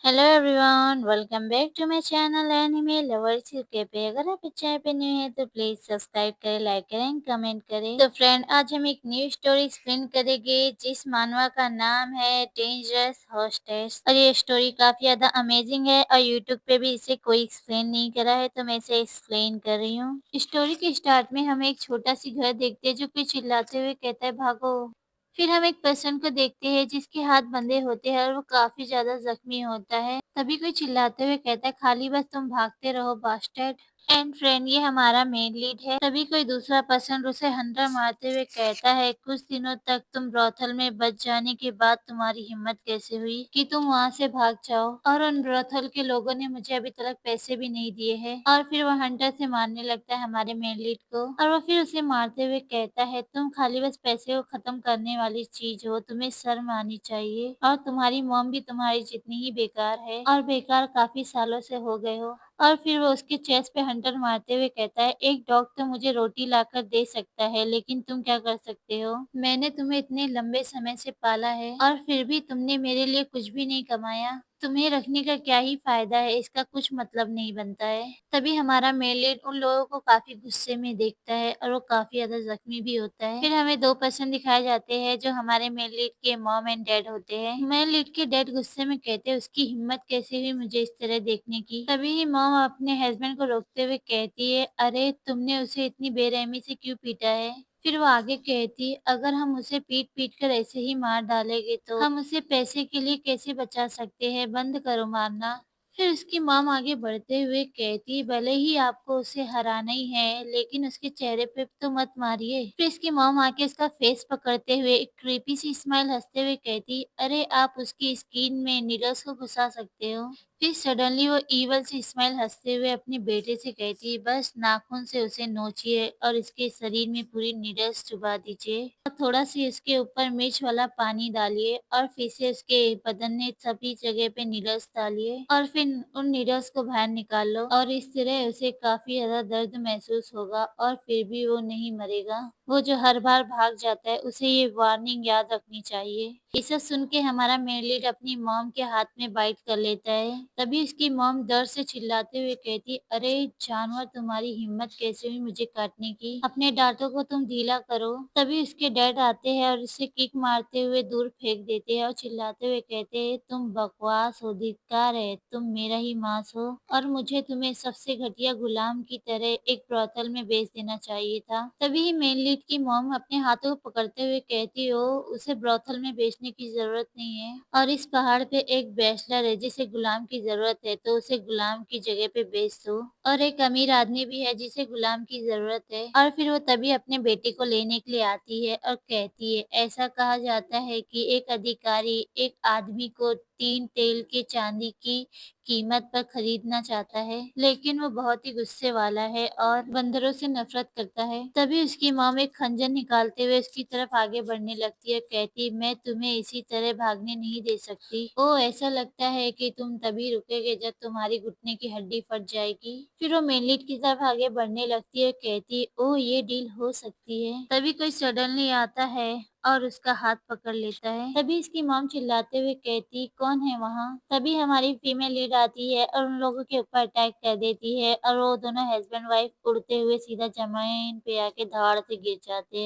Hello everyone, welcome back to my channel anime lovers UK पे। अगर आप इस चैनल पे न्यू हैं तो प्लीज सब्सक्राइब करें, लाइक करें, कमेंट करें। तो फ्रेंड, आज हम एक न्यू स्टोरी एक्सप्लेन करेंगे जिस मानवा का नाम है डेंजरस होस्टेस। और ये स्टोरी काफी ज्यादा अमेजिंग है और यूट्यूब पे भी इसे कोई एक्सप्लेन नहीं करा है, तो मैं इसे एक्सप्लेन कर रही हूँ। स्टोरी के स्टार्ट में हम एक छोटा सी घर देखते हैं जो कि चिल्लाते हुए कहता है, भागो। फिर हम एक पर्सन को देखते हैं जिसके हाथ बंधे होते हैं और वो काफी ज्यादा जख्मी होता है। तभी कोई चिल्लाते हुए कहता है, खाली बस तुम भागते रहो बास्टर्ड। एंड फ्रेंड, ये हमारा मेन लीड है। तभी कोई दूसरा पर्सन उसे हंटर मारते हुए कहता है, कुछ दिनों तक तुम ब्रोथल में बच जाने के बाद तुम्हारी हिम्मत कैसे हुई कि तुम वहाँ से भाग जाओ, और उन ब्रोथल के लोगों ने मुझे अभी तक पैसे भी नहीं दिए हैं। और फिर वो हंटर से मारने लगता है हमारे मेन लीड को, और वो फिर उसे मारते हुए कहता है, तुम खाली बस पैसे को खत्म करने वाली चीज हो, तुम्हें शर्म आनी चाहिए। और तुम्हारी मॉम भी तुम्हारी जितनी ही बेकार है, और बेकार काफी सालों से हो गए हो। और फिर वो उसके चेस्ट पे हंटर मारते हुए कहता है, एक डॉग तो मुझे रोटी लाकर दे सकता है, लेकिन तुम क्या कर सकते हो? मैंने तुम्हें इतने लंबे समय से पाला है और फिर भी तुमने मेरे लिए कुछ भी नहीं कमाया। तुम्हें रखने का क्या ही फायदा है, इसका कुछ मतलब नहीं बनता है। तभी हमारा मेल लीड उन लोगों को काफी गुस्से में देखता है और वो काफी ज्यादा जख्मी भी होता है। फिर हमें दो पर्सन दिखाए जाते हैं जो हमारे मेल लीड के मॉम एंड डैड होते हैं। मेल लीड के डैड गुस्से में कहते हैं, उसकी हिम्मत कैसे हुई मुझे इस तरह देखने की। तभी ही मॉम अपने हस्बैंड को रोकते हुए कहती है, अरे तुमने उसे इतनी बेरहमी से क्यों पीटा है? फिर वो आगे कहती, अगर हम उसे पीट पीट कर ऐसे ही मार डालेंगे तो हम उसे पैसे के लिए कैसे बचा सकते हैं, बंद करो मारना। फिर उसकी मॉम आगे बढ़ते हुए कहती, भले ही आपको उसे हराना ही है, लेकिन उसके चेहरे पे तो मत मारिए। फिर इसकी मॉम आके उसका फेस पकड़ते हुए एक क्रीपी सी स्माइल हंसते हुए कहती, अरे आप उसकी स्किन में नीडल्स को घुसा सकते हो। फिर सडनली वो ईवल सी स्माइल हंसते हुए अपने बेटे से कहती, बस नाखून से उसे नोचिए और इसके शरीर में पूरी नीडल्स चुबा दीजिए, और थोड़ा सी इसके ऊपर मिर्च वाला पानी डालिए और फिर से उसके बदन में सभी जगह पे नीडल्स डालिए और फिर उन नीडल्स को बाहर निकाल लो, और इस तरह उसे काफी ज्यादा दर्द महसूस होगा और फिर भी वो नहीं मरेगा। वो जो हर बार भाग जाता है, उसे ये वार्निंग याद रखनी चाहिए। इसे सुन के हमारा मेन लीड अपनी मॉम के हाथ में बाइट कर लेता है। तभी उसकी मॉम दर्द से चिल्लाते हुए कहती, अरे जानवर, तुम्हारी हिम्मत कैसे हुई मुझे काटने की? अपने दांतों को तुम ढीला करो। तभी उसके डैड आते हैं और उसे किक मारते हुए दूर फेंक देते हैं और चिल्लाते हुए कहते हैं, तुम बकवास हो, धिक्कार है, तुम मेरा ही मांस हो और मुझे तुम्हें सबसे घटिया गुलाम की तरह एक ब्रोथल में बेच देना चाहिए था। तभी ही मेन लीड की मॉम अपने हाथों को पकड़ते हुए कहती हो, उसे ब्रोथल में बेचने की जरूरत नहीं है, और इस पहाड़ पे एक बैचलर है जिसे गुलाम की जरूरत है, तो उसे गुलाम की जगह पे बेच दो। और एक अमीर आदमी भी है जिसे गुलाम की जरूरत है। और फिर वो तभी अपने बेटे को लेने के लिए आती है और कहती है, ऐसा कहा जाता है कि एक अधिकारी एक आदमी को 3 तेल के चांदी की कीमत पर खरीदना चाहता है, लेकिन वो बहुत ही गुस्से वाला है और बंदरों से नफरत करता है। तभी उसकी मॉम एक खंजर निकालते हुए उसकी तरफ आगे बढ़ने लगती है, कहती, मैं तुम्हें इसी तरह भागने नहीं दे सकती। ओ, ऐसा लगता है कि तुम तभी रुकेगे जब तुम्हारी घुटने की हड्डी फट जाएगी। फिर वो मेन लीड की तरफ आगे बढ़ने लगती है, कहती, ओ ये डील हो सकती है। तभी कोई सडनली आता है और उसका हाथ पकड़ लेता है। तभी इसकी मॉम चिल्लाते हुए कहती, कौन है वहाँ? तभी हमारी फीमेल लीड आती है और उन लोगों के ऊपर अटैक कर देती है, और वो दोनों हस्बैंड वाइफ उड़ते हुए सीधा जमीन पे आके धाड़ से गिर जाते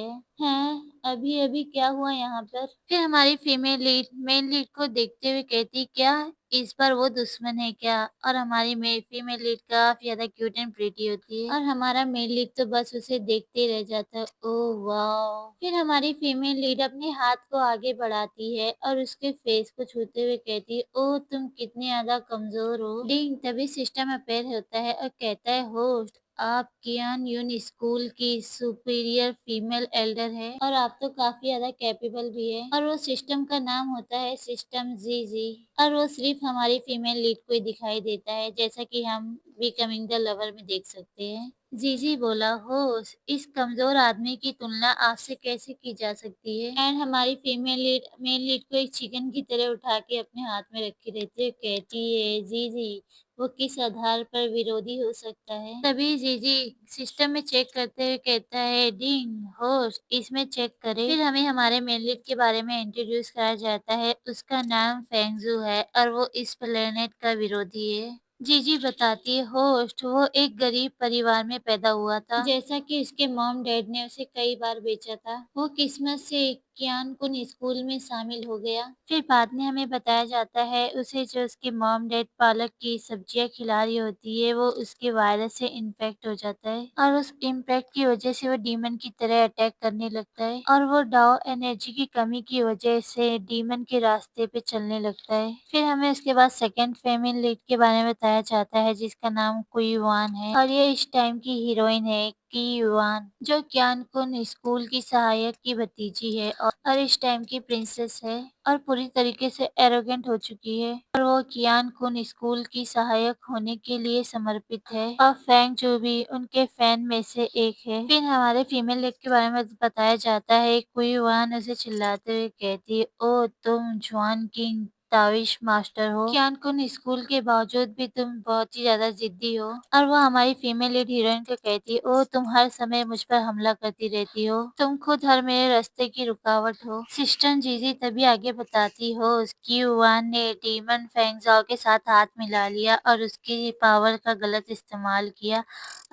हैं, अभी अभी क्या हुआ यहाँ पर? फिर हमारी फीमेल लीड मेन लीड को देखते हुए कहती, क्या इस बार वो दुश्मन है क्या? और हमारी फीमेल लीड काफी ज्यादा क्यूट एंड प्रीटी होती है और हमारा मेल लीड तो बस उसे देखते ही रह जाता है। ओह वाह! फिर हमारी फीमेल लीड अपने हाथ को आगे बढ़ाती है और उसके फेस को छूते हुए कहती है, ओह तुम कितने ज्यादा कमजोर हो। डिंग! तभी सिस्टम अपेयर होता है और कहता है, होस्ट आप कियान यून स्कूल की सुपीरियर फीमेल एल्डर है और आप तो काफी ज्यादा कैपेबल भी है, और वो सिस्टम का नाम होता है सिस्टम जी जी, और वो सिर्फ हमारी फीमेल लीड को ही दिखाई देता है, जैसा कि हम बिकमिंग द लवर में देख सकते हैं। जीजी बोला, हो इस कमजोर आदमी की तुलना आपसे कैसे की जा सकती है? एंड हमारी फीमेल लीड मेन लीड को एक चिकन की तरह उठा के अपने हाथ में रखी रहती है, कहती है, जीजी वो किस आधार पर विरोधी हो सकता है? तभी जीजी सिस्टम में चेक करते हुए कहता है, डिंग होस्ट इसमें चेक करें। फिर हमें हमारे मेन लीड के बारे में इंट्रोड्यूस कराया जाता है, उसका नाम फेंगजू है और वो इस प्लेनेट का विरोधी है। जीजी बताती है होस्ट वो एक गरीब परिवार में पैदा हुआ था, जैसा कि उसके मॉम डैड ने उसे कई बार बेचा था। वो किस्मत से कियान कुन स्कूल में शामिल हो गया। फिर बाद में हमें बताया जाता है उसे जो उसके मॉम डैड पालक की सब्जियां खिला रही होती है वो उसके वायरस से इन्फेक्ट हो जाता है और उस इम्पैक्ट की वजह से वो डीमन की तरह अटैक करने लगता है और वो डाओ एनर्जी की कमी की वजह से डीमन के रास्ते पे चलने लगता है। फिर हमें उसके बाद सेकंड फेमिन लीड के बारे में बताया जाता है जिसका नाम कुई वान है और ये इस टाइम की हीरोइन है की युआन, जो क्यान कुन स्कूल की सहायक की भतीजी है और इस टाइम की प्रिंसेस है और पूरी तरीके से एरोगेंट हो चुकी है और वो कियान कुन स्कूल की सहायक होने के लिए समर्पित है और फैंग जो भी उनके फैन में से एक है। फिर हमारे फीमेल लीड के बारे में बताया जाता है कुई वान उसे चिल्लाते हुए कहती है ओ तुम जुआन किंग ताविश मास्टर हो, कियान कुन स्कूल के बावजूद भी तुम बहुत ही ज्यादा जिद्दी हो। और वो हमारी फीमेल लीड हीरोइन को कहती है ओ तुम हर समय मुझ पर हमला करती रहती हो, तुम खुद हर मेरे रास्ते की रुकावट हो। सिस्टर जीजी तभी आगे बताती हो उसकी युआन ने डीमन फेंगजाओ के साथ हाथ मिला लिया और उसकी पावर का गलत इस्तेमाल किया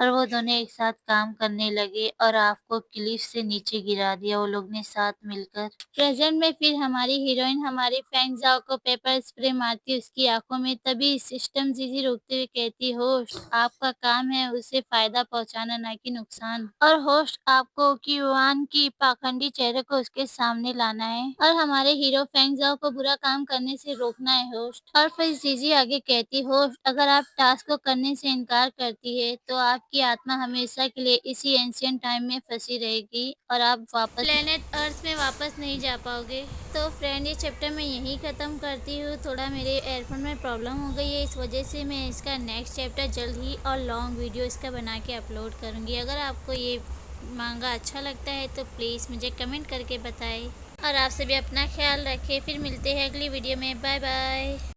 और वो दोनों एक साथ काम करने लगे और आपको क्लिफ से नीचे गिरा दिया वो लोग ने साथ मिलकर। प्रेजेंट में फिर हमारी हीरोइन हमारी फेंगजाओ को पेपर स्प्रे मारती उसकी आंखों में, तभी सिस्टम जीजी रोकते हुए कहती होस्ट आपका काम है उसे फायदा पहुंचाना ना कि नुकसान, और होस्ट आपको क्यूआन की पाखंडी चेहरे को उसके सामने लाना है और हमारे हीरो फेंगजाओ को बुरा काम करने से रोकना है होस्ट। और फिर जीजी आगे कहती होस्ट अगर आप टास्क को करने से इनकार करती है तो आपकी आत्मा हमेशा के लिए इसी एंशियंट टाइम में फंसी रहेगी और आप वापस प्लेनेट अर्थ में वापस नहीं जा पाओगे। तो फ्रेंड ये चैप्टर मैं यहीं ख़त्म करती हूँ। थोड़ा मेरे एयरफोन में प्रॉब्लम हो गई है, इस वजह से मैं इसका नेक्स्ट चैप्टर जल्द ही और लॉन्ग वीडियो इसका बना के अपलोड करूँगी। अगर आपको ये मांगा अच्छा लगता है तो प्लीज़ मुझे कमेंट करके बताएं और आप सभी अपना ख्याल रखें। फिर मिलते हैं अगली वीडियो में। Bye bye.